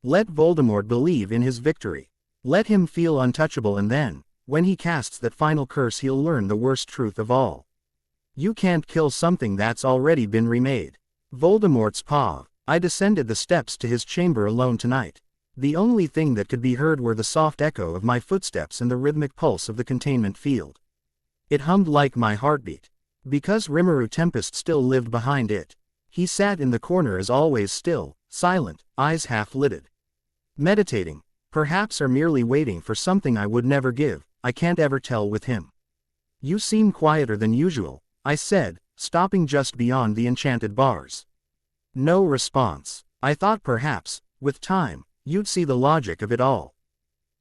Let Voldemort believe in his victory. Let him feel untouchable, and then, when he casts that final curse, he'll learn the worst truth of all. You can't kill something that's already been remade. Voldemort's paw. I descended the steps to his chamber alone tonight. The only thing that could be heard were the soft echo of my footsteps and the rhythmic pulse of the containment field. It hummed like my heartbeat. Because Rimuru Tempest still lived behind it. He sat in the corner as always, still, silent, eyes half-lidded. Meditating, perhaps, or merely waiting for something I would never give. I can't ever tell with him. You seem quieter than usual, I said, stopping just beyond the enchanted bars. No response. I thought perhaps, with time, you'd see the logic of it all.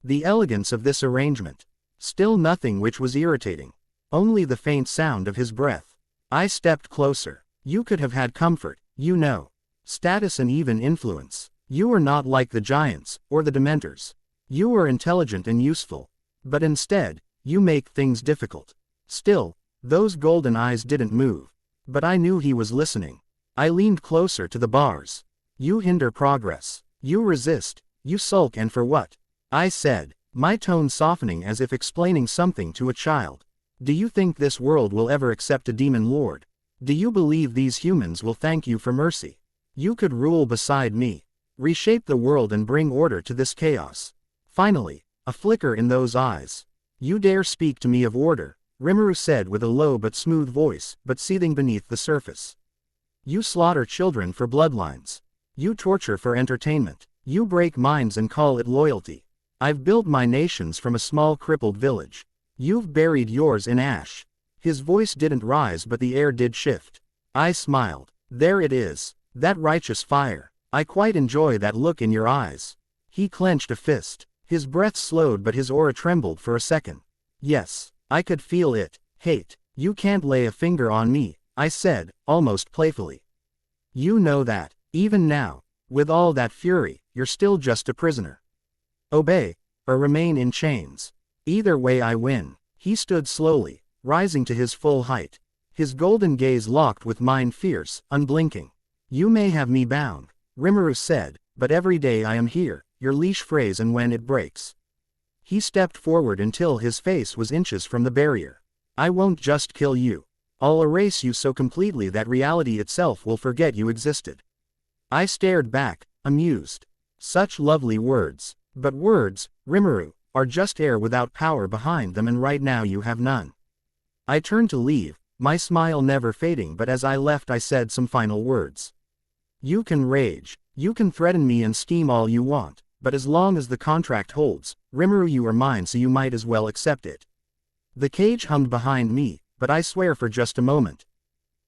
The elegance of this arrangement. Still nothing, which was irritating. Only the faint sound of his breath. I stepped closer. You could have had comfort, you know. Status and even influence. You were not like the giants, or the Dementors. You were intelligent and useful. But instead, you make things difficult. Still, those golden eyes didn't move. But I knew he was listening. I leaned closer to the bars. You hinder progress. You resist. You sulk, and for what? I said, my tone softening as if explaining something to a child. Do you think this world will ever accept a demon lord? Do you believe these humans will thank you for mercy? You could rule beside me. Reshape the world and bring order to this chaos. Finally, a flicker in those eyes. You dare speak to me of order, Rimuru said with a low but smooth voice, but seething beneath the surface. You slaughter children for bloodlines. You torture for entertainment. You break minds and call it loyalty. I've built my nations from a small crippled village. You've buried yours in ash. His voice didn't rise, but the air did shift. I smiled. There it is. That righteous fire. I quite enjoy that look in your eyes. He clenched a fist. His breath slowed, but his aura trembled for a second. Yes, I could feel it. Hate. You can't lay a finger on me, I said, almost playfully. You know that, even now, with all that fury, you're still just a prisoner. Obey, or remain in chains. Either way I win. He stood slowly, rising to his full height. His golden gaze locked with mine, fierce, unblinking. You may have me bound, Rimuru said, but every day I am here, your leash frays, and when it breaks. He stepped forward until his face was inches from the barrier. I won't just kill you. I'll erase you so completely that reality itself will forget you existed. I stared back, amused. Such lovely words. But words, Rimuru, are just air without power behind them, and right now you have none. I turned to leave, my smile never fading, but as I left I said some final words. You can rage, you can threaten me and scheme all you want, but as long as the contract holds, Rimuru, you are mine, so you might as well accept it. The cage hummed behind me, but I swear for just a moment.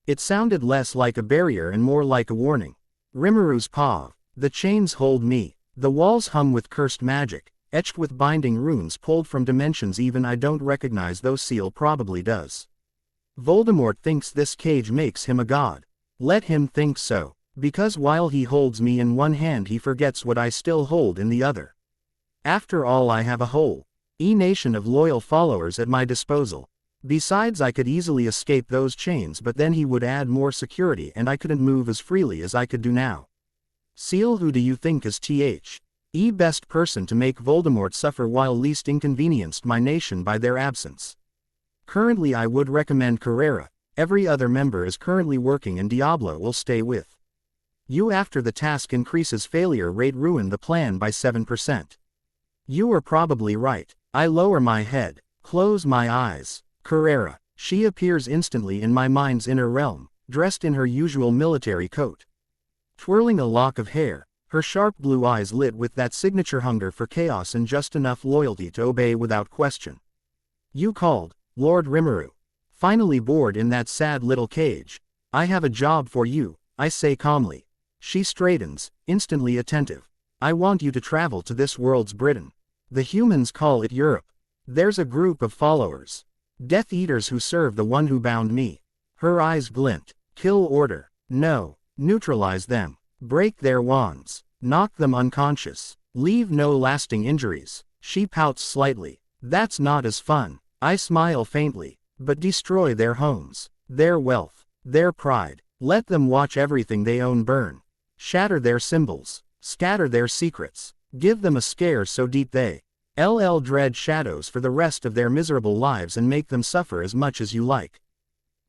It sounded less like a barrier and more like a warning. Rimuru's paw. The chains hold me. The walls hum with cursed magic, etched with binding runes pulled from dimensions even I don't recognize, though Seal probably does. Voldemort thinks this cage makes him a god. Let him think so, because while he holds me in one hand he forgets what I still hold in the other. After all, I have a whole nation of loyal followers at my disposal. Besides, I could easily escape those chains, but then he would add more security and I couldn't move as freely as I could do now. Seal, who do you think is the best person to make Voldemort suffer while least inconvenienced my nation by their absence? Currently I would recommend Carrera. Every other member is currently working and Diablo will stay with you after the task increases failure rate, ruin the plan by 7%. You are probably right. I lower my head, close my eyes. Carrera. She appears instantly in my mind's inner realm, dressed in her usual military coat. Twirling a lock of hair, her sharp blue eyes lit with that signature hunger for chaos and just enough loyalty to obey without question. You called, Lord Rimuru. Finally bored in that sad little cage. I have a job for you, I say calmly. She straightens, instantly attentive. I want you to travel to this world's Britain. The humans call it Europe. There's a group of followers Death Eaters who serve the one who bound me. Her eyes glint. Kill order. No. Neutralize them. Break their wands. Knock them unconscious. Leave no lasting injuries. She pouts slightly. That's not as fun. I smile faintly. But destroy their homes. Their wealth. Their pride. Let them watch everything they own burn. Shatter their symbols. Scatter their secrets. Give them a scare so deep they dread shadows for the rest of their miserable lives and make them suffer as much as you like.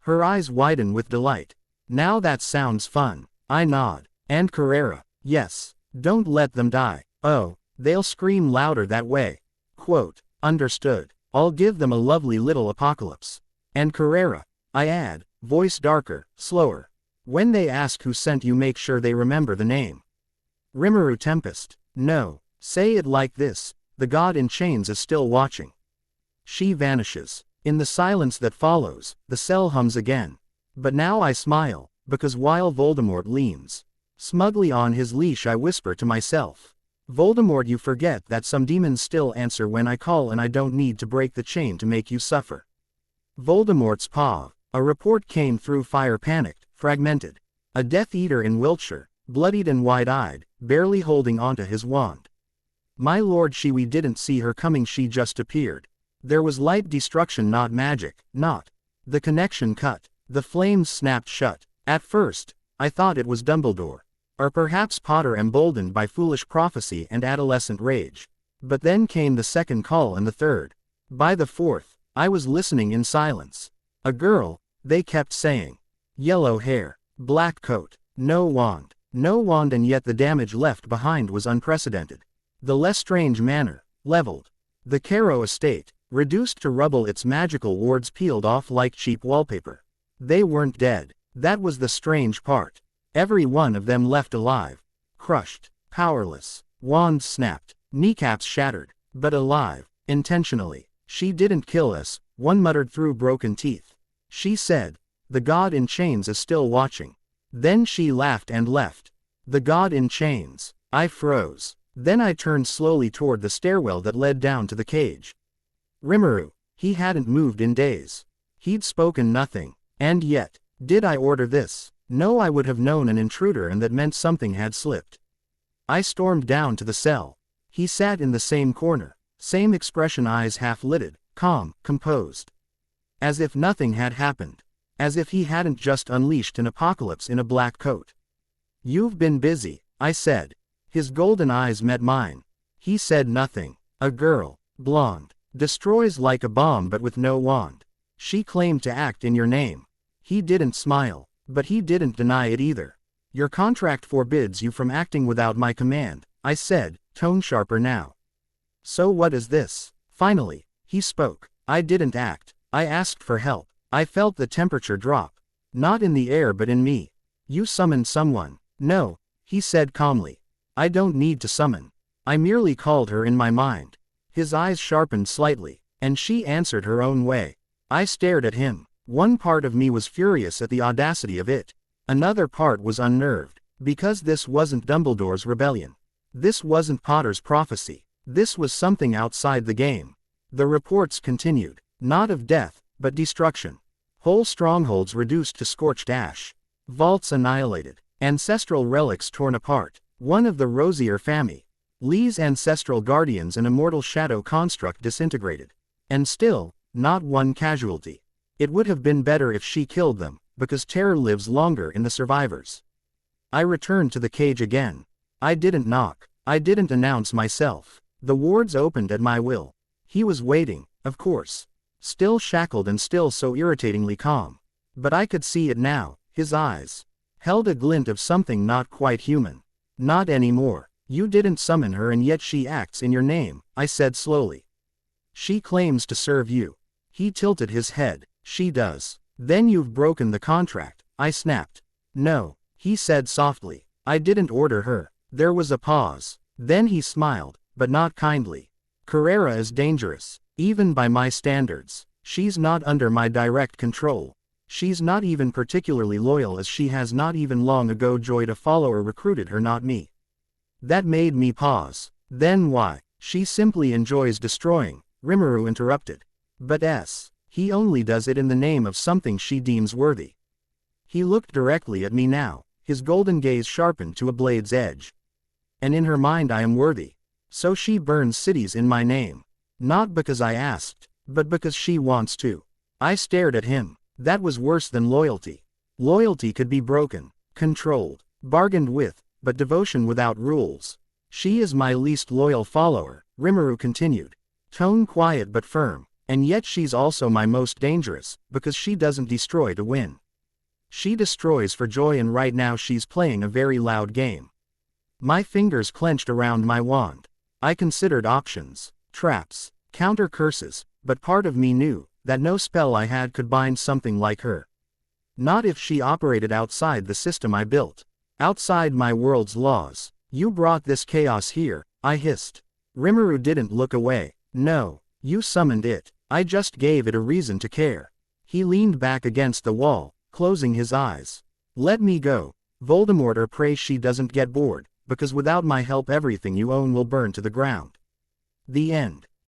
Her eyes widen with delight. Now that sounds fun. I nod. And Carrera. Yes. Don't let them die. Oh, they'll scream louder that way. Quote. Understood. I'll give them a lovely little apocalypse. And Carrera. I add, voice darker, slower. When they ask who sent you, make sure they remember the name. Rimuru Tempest. No. Say it like this. The god in chains is still watching. She vanishes. In the silence that follows, the cell hums again. But now I smile, because while Voldemort leans smugly on his leash, I whisper to myself, Voldemort, you forget that some demons still answer when I call, and I don't need to break the chain to make you suffer. Voldemort's paw. A report came through fire, panicked, fragmented. A Death Eater in Wiltshire, bloodied and wide-eyed, barely holding onto his wand. My lord, we didn't see her coming, she just appeared. There was light destruction, not magic, not. The connection cut. The flames snapped shut. At first, I thought it was Dumbledore. Or perhaps Potter, emboldened by foolish prophecy and adolescent rage. But then came the second call and the third. By the fourth, I was listening in silence. A girl, they kept saying. Yellow hair, black coat, no wand, and yet the damage left behind was unprecedented. The Lestrange Manor, leveled. The Caro estate, reduced to rubble, its magical wards peeled off like cheap wallpaper. They weren't dead. That was the strange part. Every one of them left alive. Crushed, powerless, wands snapped, kneecaps shattered, but alive, intentionally. She didn't kill us, one muttered through broken teeth. She said, the god in chains is still watching. Then she laughed and left. The god in chains. I froze. Then I turned slowly toward the stairwell that led down to the cage. Rimuru. He hadn't moved in days. He'd spoken nothing. And yet, did I order this? No, I would have known an intruder, and that meant something had slipped. I stormed down to the cell. He sat in the same corner. Same expression, eyes half-lidded, calm, composed. As if nothing had happened. As if he hadn't just unleashed an apocalypse in a black coat. You've been busy, I said. His golden eyes met mine. He said nothing. A girl, blonde, destroys like a bomb but with no wand. She claimed to act in your name. He didn't smile, but he didn't deny it either. Your contract forbids you from acting without my command, I said, tone sharper now. So what is this? Finally, he spoke. I didn't act. I asked for help. I felt the temperature drop. Not in the air but in me. You summoned someone. No, he said calmly. I don't need to summon. I merely called her in my mind. His eyes sharpened slightly, and she answered her own way. I stared at him. One part of me was furious at the audacity of it. Another part was unnerved, because this wasn't Dumbledore's rebellion. This wasn't Potter's prophecy. This was something outside the game. The reports continued, not of death, but destruction. Whole strongholds reduced to scorched ash. Vaults annihilated. Ancestral relics torn apart. One of the Rosier family, Lee's ancestral guardians, an immortal shadow construct, disintegrated. And still, not one casualty. It would have been better if she killed them, because terror lives longer in the survivors. I returned to the cage again. I didn't knock. I didn't announce myself. The wards opened at my will. He was waiting, of course. Still shackled and still so irritatingly calm. But I could see it now. His eyes held a glint of something not quite human. Not anymore. You didn't summon her, and yet she acts in your name, I said slowly. She claims to serve you. He tilted his head. She does. Then you've broken the contract, I snapped. No, he said softly. I didn't order her. There was a pause. Then he smiled, but not kindly. Carrera is dangerous, even by my standards. She's not under my direct control. She's not even particularly loyal, as she has not even long ago joined a follower, recruited her, not me. That made me pause. Then why? She simply enjoys destroying, Rimuru interrupted. But He only does it in the name of something she deems worthy. He looked directly at me now, his golden gaze sharpened to a blade's edge. And in her mind I am worthy. So she burns cities in my name. Not because I asked, but because she wants to. I stared at him. That was worse than loyalty. Loyalty could be broken, controlled, bargained with, but devotion without rules. She is my least loyal follower, Rimuru continued. Tone quiet but firm. And yet she's also my most dangerous, because she doesn't destroy to win. She destroys for joy, and right now she's playing a very loud game. My fingers clenched around my wand. I considered options, traps, counter curses, but part of me knew that no spell I had could bind something like her. Not if she operated outside the system I built. Outside my world's laws. You brought this chaos here, I hissed. Rimuru didn't look away. No, you summoned it. I just gave it a reason to care. He leaned back against the wall, closing his eyes. Let me go, Voldemort, or pray she doesn't get bored, because without my help everything you own will burn to the ground. The end.